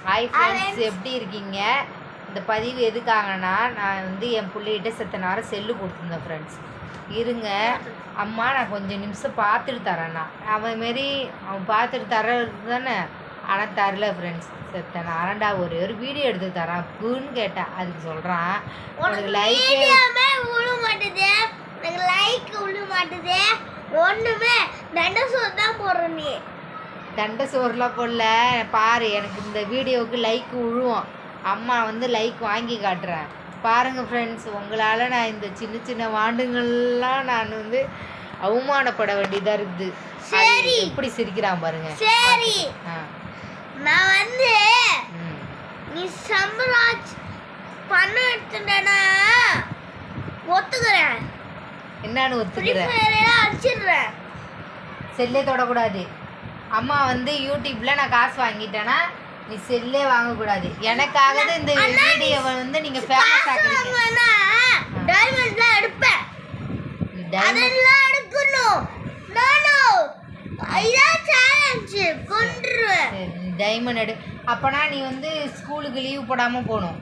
Hi friends, எப்படி இருக்கீங்க? இந்த பதிவு எதுக்காகனா, நான் வந்து என் பிள்ளைகிட்ட செத்த நேரம் செல்லு கொடுத்துருந்தேன் ஃப்ரெண்ட்ஸ். இருங்க அம்மா, நான் கொஞ்சம் நிமிஷம் பார்த்துட்டு தரேண்ணா. அவன் பார்த்துட்டு தர்றது தானே, ஆனால் தரல ஃப்ரெண்ட்ஸ். செத்த நேரம்டா, ஒரு வீடியோ எடுத்து தரான் அப்புன்னு கேட்டேன். அதுக்கு சொல்கிறான், உனக்கு லைக்கே விழ மாட்டுது, எனக்கு லைக் விழ மாட்டுது, ஒன்றுமே தண்டை சோறு தான் போடுற. நீ தண்டை சோறுலாம் போடல பாரு, எனக்கு இந்த வீடியோவுக்கு லைக் விழுவோம். அம்மா வந்து லைக் வாங்கி காட்டுறேன் பாருங்கள் ஃப்ரெண்ட்ஸ். உங்களால் நான் இந்த சின்ன சின்ன வாண்டுங்கள்லாம் நான் வந்து அவமானப்பட வேண்டியதாக இருக்குது. சரி, எப்படி சிரிக்கிறான் பாருங்க. சரி, நான் வந்து நீ சம்பராஜ் பண்ண எடுத்துட்டேன்னா ஒத்துக்கிறேன். என்னன்னு ஒத்துக்கிறேன்? அடிச்சிடுறேன். செல்லே தொடக்கூடாது. அம்மா வந்து யூடியூப்பில் நான் காசு வாங்கிட்டேன்னா நீ செல்லே வாங்கக்கூடாது. எனக்காக இந்த வீடியோவை வந்து நீங்கள் ஃபேமஸ் ஆக்குறீங்க. டைமண்ட்லாம் எடுப்பேன், அதெல்லாம் எடுக்கணும். நானோ இதான் சேலஞ்ச் கொன்றுவேன். டைமண்ட் எடு. அப்போனா நீ வந்து ஸ்கூலுக்கு லீவ் போடாமல் போகணும்.